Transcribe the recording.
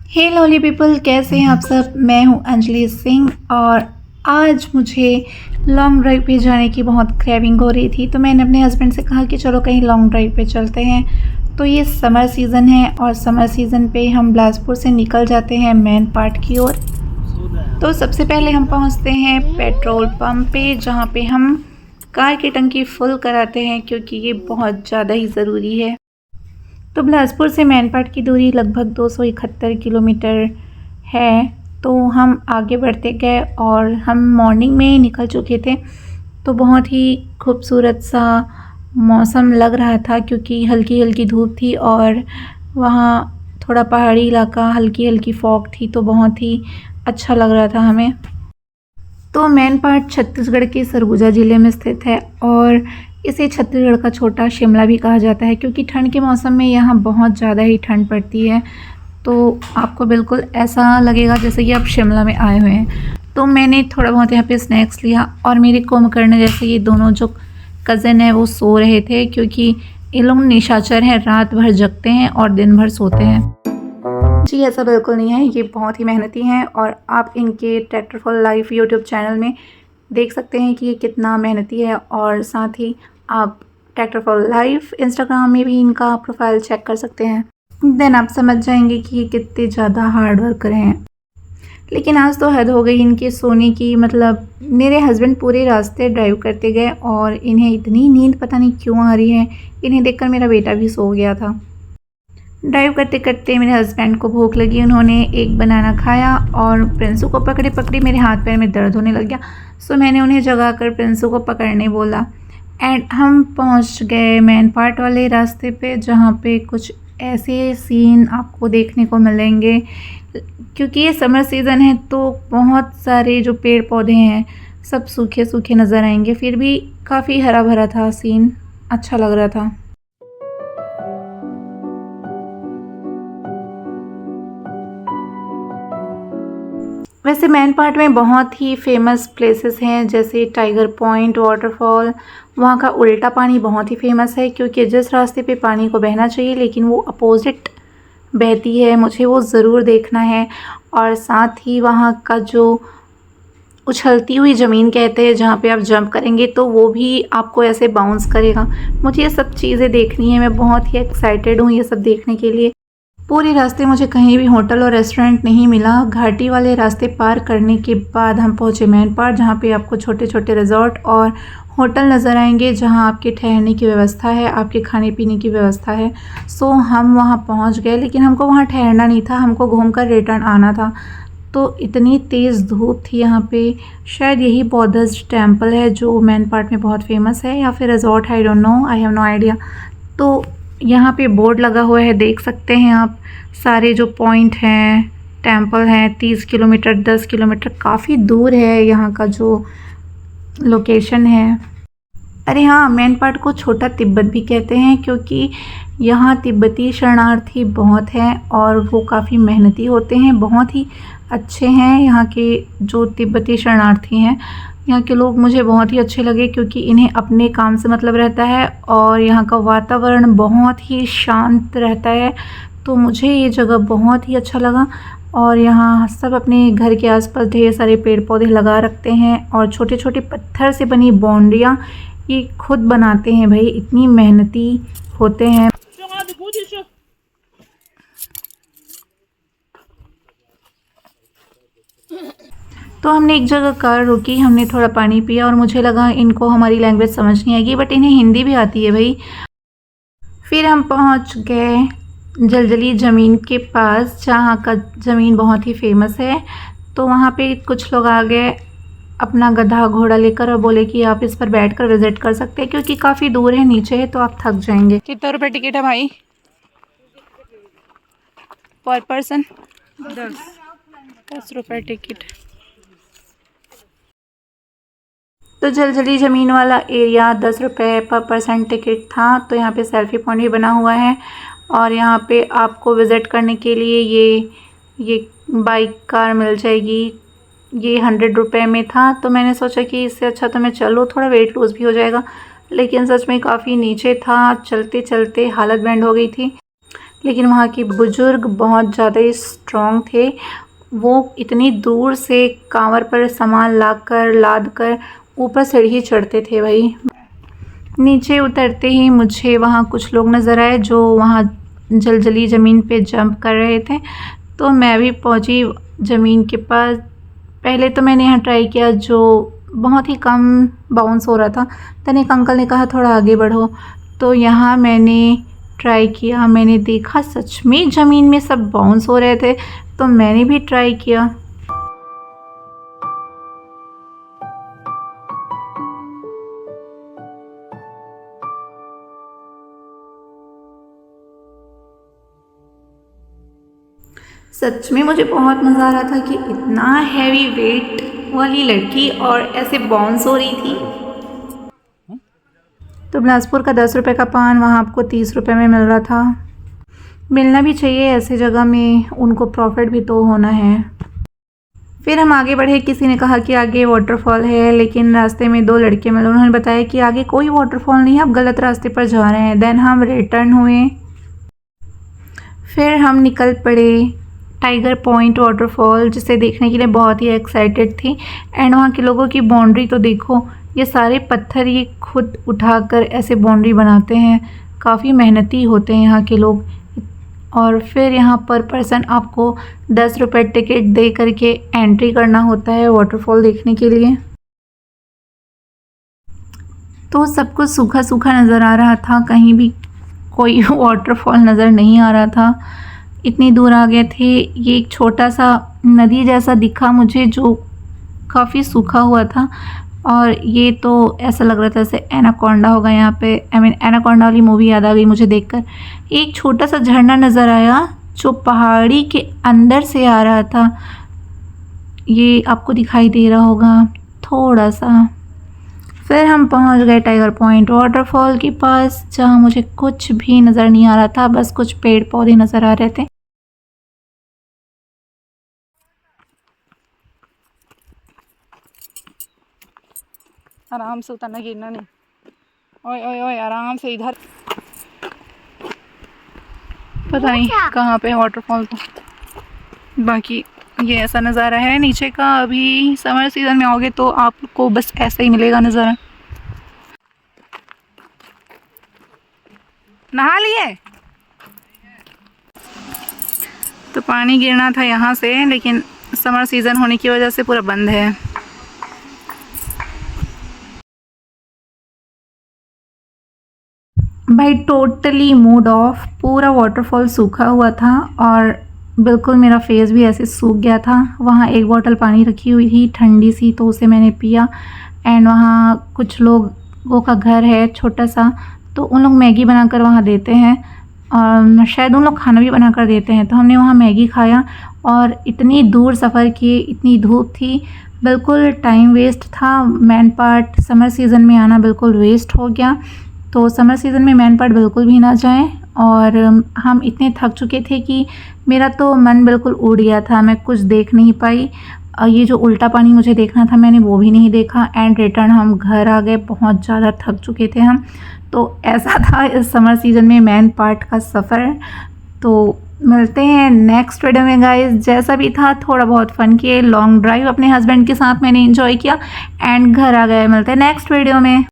हे lovely people, कैसे हैं आप सब। मैं हूं अंजलि सिंह और आज मुझे लॉन्ग ड्राइव पे जाने की बहुत क्रेविंग हो रही थी। तो मैंने अपने हस्बैंड से कहा कि चलो कहीं लॉन्ग ड्राइव पे चलते हैं। तो ये समर सीज़न है और समर सीज़न पे हम बिलासपुर से निकल जाते हैं मेन पार्ट की ओर। तो सबसे पहले हम पहुंचते हैं पेट्रोल पंप पे, जहां पे हम कार की टंकी फुल कराते हैं क्योंकि ये बहुत ज़्यादा ही ज़रूरी है। तो बिलासपुर से मैनपाट की दूरी लगभग 271 किलोमीटर है। तो हम आगे बढ़ते गए और हम मॉर्निंग में निकल चुके थे। तो बहुत ही खूबसूरत सा मौसम लग रहा था क्योंकि हल्की हल्की धूप थी और वहाँ थोड़ा पहाड़ी इलाका, हल्की हल्की फॉग थी, तो बहुत ही अच्छा लग रहा था हमें। तो मैनपाट छत्तीसगढ़ के सरगुजा ज़िले में स्थित है और इसे छत्तीसगढ़ का छोटा शिमला भी कहा जाता है क्योंकि ठंड के मौसम में यहाँ बहुत ज़्यादा ही ठंड पड़ती है। तो आपको बिल्कुल ऐसा लगेगा जैसे कि आप शिमला में आए हुए हैं। तो मैंने थोड़ा बहुत यहाँ पे स्नैक्स लिया और मेरे कुंभकर्ण जैसे ये दोनों जो कज़न है वो सो रहे थे क्योंकि ये लोग निशाचर हैं, रात भर जगते हैं और दिन भर सोते हैं। जी ऐसा बिल्कुल नहीं है, ये बहुत ही मेहनती हैं और आप इनके tractor for life YouTube channel में देख सकते हैं कि ये कितना मेहनती है। और साथ ही आप ट्रैक्टर फॉर लाइफ इंस्टाग्राम में भी इनका प्रोफाइल चेक कर सकते हैं। देन आप समझ जाएंगे कि ये कितने ज़्यादा हार्ड वर्कर हैं। लेकिन आज तो हद हो गई इनके सोने की। मतलब मेरे हस्बैंड पूरे रास्ते ड्राइव करते गए और इन्हें इतनी नींद पता नहीं क्यों आ रही है। इन्हें देखकर मेरा बेटा भी सो गया था। ड्राइव करते करते मेरे हस्बैंड को भूख लगी, उन्होंने एक बनाना खाया और प्रिंसू को पकड़े पकड़े मेरे हाथ पैर में दर्द होने लग गया। सो मैंने उन्हें जगाकर प्रिंसू को पकड़ने बोला एंड हम पहुंच गए मेन पार्ट वाले रास्ते पे, जहां पे कुछ ऐसे सीन आपको देखने को मिलेंगे क्योंकि ये समर सीज़न है। तो बहुत सारे जो पेड़ पौधे हैं सब सूखे सूखे नज़र आएंगे, फिर भी काफ़ी हरा भरा था सीन, अच्छा लग रहा था। वैसे मैन पार्ट में बहुत ही फेमस प्लेसेस हैं जैसे टाइगर पॉइंट वाटरफॉल। वहाँ का उल्टा पानी बहुत ही फेमस है क्योंकि जिस रास्ते पे पानी को बहना चाहिए लेकिन वो अपोजिट बहती है, मुझे वो ज़रूर देखना है। और साथ ही वहाँ का जो उछलती हुई ज़मीन कहते हैं, जहाँ पे आप जंप करेंगे तो वो भी आपको ऐसे बाउंस करेगा। मुझे ये सब चीज़ें देखनी है, मैं बहुत ही एक्साइटेड हूँ ये सब देखने के लिए। पूरे रास्ते मुझे कहीं भी होटल और रेस्टोरेंट नहीं मिला। घाटी वाले रास्ते पार करने के बाद हम पहुंचे मेन पार्ट, जहां पे आपको छोटे छोटे रिजॉर्ट और होटल नज़र आएंगे जहां आपके ठहरने की व्यवस्था है, आपके खाने पीने की व्यवस्था है। सो हम वहां पहुंच गए लेकिन हमको वहां ठहरना नहीं था, हमको घूमकर रिटर्न आना था। तो इतनी तेज़ धूप थी यहाँ पे। शायद यही बौद्धिस्ट टेम्पल है जो मेन पार्ट में बहुत फेमस है, या फिर resort, I don't know, I have no idea. तो यहाँ पे बोर्ड लगा हुआ है, देख सकते हैं आप सारे जो पॉइंट हैं, टेम्पल हैं। 30 किलोमीटर 10 किलोमीटर काफ़ी दूर है यहाँ का जो लोकेशन है। अरे हाँ, मेन पार्ट को छोटा तिब्बत भी कहते हैं क्योंकि यहाँ तिब्बती शरणार्थी बहुत हैं और वो काफ़ी मेहनती होते हैं, बहुत ही अच्छे हैं। यहाँ के जो तिब्बती शरणार्थी हैं, यहाँ के लोग मुझे बहुत ही अच्छे लगे क्योंकि इन्हें अपने काम से मतलब रहता है और यहाँ का वातावरण बहुत ही शांत रहता है। तो मुझे ये जगह बहुत ही अच्छा लगा। और यहाँ सब अपने घर के आसपास ढेर सारे पेड़ पौधे लगा रखते हैं और छोटे छोटे पत्थर से बनी बाउंड्रियाँ ये खुद बनाते हैं। भाई इतनी मेहनती होते हैं। तो हमने एक जगह कार रोकी, हमने थोड़ा पानी पिया और मुझे लगा इनको हमारी लैंग्वेज समझ नहीं आएगी, बट इन्हें हिंदी भी आती है भाई। फिर हम पहुंच गए जलजली ज़मीन के पास, जहाँ का ज़मीन बहुत ही फेमस है। तो वहाँ पे कुछ लोग आ गए अपना गधा घोड़ा लेकर और बोले कि आप इस पर बैठकर विज़िट कर सकते हैं क्योंकि काफ़ी दूर है, नीचे है, तो आप थक जाएंगे। कितना रुपये टिकट है भाई पर पर्सन? 10 रुपये टिकट। तो जलजली ज़मीन वाला एरिया 10 रुपये पर पर्सन टिकट था। तो यहाँ पे सेल्फी पॉइंट भी बना हुआ है और यहाँ पे आपको विज़िट करने के लिए ये बाइक कार मिल जाएगी। ये 100 रुपये में था। तो मैंने सोचा कि इससे अच्छा तो मैं चलूँ, थोड़ा वेट लूज़ भी हो जाएगा। लेकिन सच में काफ़ी नीचे था, चलते चलते हालत बैंड हो गई थी। लेकिन वहाँ के बुज़ुर्ग बहुत ज़्यादा स्ट्रॉन्ग थे। वो इतनी दूर से कांवर पर सामान लाद कर ऊपर सीढ़ी चढ़ते थे भाई। नीचे उतरते ही मुझे वहाँ कुछ लोग नज़र आए जो वहाँ जलजली ज़मीन पे जंप कर रहे थे, तो मैं भी पहुँची ज़मीन के पास। पहले तो मैंने यहाँ ट्राई किया जो बहुत ही कम बाउंस हो रहा था। तब एक अंकल ने कहा थोड़ा आगे बढ़ो, तो यहाँ मैंने ट्राई किया। मैंने देखा सच में ज़मीन में सब बाउंस हो रहे थे, तो मैंने भी ट्राई किया। सच में मुझे बहुत मज़ा आ रहा था कि इतना हैवी वेट वाली लड़की और ऐसे बाउंस हो रही थी। तो बिलासपुर का 10 रुपये का पान वहाँ आपको 30 रुपये में मिल रहा था। मिलना भी चाहिए ऐसी जगह में, उनको प्रॉफिट भी तो होना है। फिर हम आगे बढ़े। किसी ने कहा कि आगे वाटरफॉल है, लेकिन रास्ते में 2 लड़के मिले। उन्होंने बताया कि आगे कोई वाटरफॉल नहीं है, आप गलत रास्ते पर जा रहे हैं। देन हम रिटर्न हुए। फिर हम निकल पड़े टाइगर पॉइंट वाटरफॉल, जिसे देखने के लिए बहुत ही एक्साइटेड थी। एंड वहाँ के लोगों की बाउंड्री तो देखो, ये सारे पत्थर ये खुद उठाकर ऐसे बाउंड्री बनाते हैं। काफ़ी मेहनती होते हैं यहाँ के लोग। और फिर यहाँ पर पर्सन आपको 10 रुपये टिकट दे करके एंट्री करना होता है वाटरफॉल देखने के लिए। तो सब कुछ सूखा सूखा नज़र आ रहा था, कहीं भी कोई वाटरफॉल नज़र नहीं आ रहा था। इतनी दूर आ गए थे, ये एक छोटा सा नदी जैसा दिखा मुझे जो काफ़ी सूखा हुआ था। और ये तो ऐसा लग रहा था जैसे एनाकोंडा होगा यहाँ पे। एनाकोंडा वाली मूवी याद आ गई मुझे देखकर। एक छोटा सा झरना नज़र आया जो पहाड़ी के अंदर से आ रहा था। ये आपको दिखाई दे रहा होगा थोड़ा सा। फिर हम पहुँच गए टाइगर पॉइंट वाटरफॉल के पास, जहाँ मुझे कुछ भी नज़र नहीं आ रहा था, बस कुछ पेड़ पौधे नज़र आ रहे थे। आराम से उतरना, गिरना नहीं। ओए ओए ओए, आराम से इधर। पता नहीं कहाँ पे वाटरफॉल, तो बाकी ये ऐसा नज़ारा है नीचे का। अभी समर सीज़न में आओगे तो आपको बस ऐसा ही मिलेगा नज़ारा। नहा लिए? तो पानी गिरना था यहाँ से, लेकिन समर सीज़न होने की वजह से पूरा बंद है। भाई टोटली मूड ऑफ। पूरा वाटरफॉल सूखा हुआ था और बिल्कुल मेरा फेस भी ऐसे सूख गया था। वहाँ एक बोतल पानी रखी हुई थी ठंडी सी, तो उसे मैंने पिया। एंड वहाँ कुछ लोगों का घर है छोटा सा, तो उन लोग मैगी बनाकर वहाँ देते हैं, और शायद उन लोग खाना भी बनाकर देते हैं। तो हमने वहाँ मैगी खाया और इतनी दूर सफ़र किए, इतनी धूप थी, बिल्कुल टाइम वेस्ट था। मेन पार्ट समर सीज़न में आना बिल्कुल वेस्ट हो गया। तो समर सीज़न में मेन पार्ट बिल्कुल भी ना जाएं। और हम इतने थक चुके थे कि मेरा तो मन बिल्कुल उड़ गया था, मैं कुछ देख नहीं पाई। ये जो उल्टा पानी मुझे देखना था मैंने वो भी नहीं देखा। एंड रिटर्न हम घर आ गए, बहुत ज़्यादा थक चुके थे हम। तो ऐसा था इस समर सीज़न में मेन पार्ट का सफ़र। तो मिलते हैं नेक्स्ट वीडियो में गाइस। जैसा भी था थोड़ा बहुत फ़न किए, लॉन्ग ड्राइव अपने हस्बैंड के साथ मैंने एंजॉय किया एंड घर आ गए। मिलते हैं नेक्स्ट वीडियो में।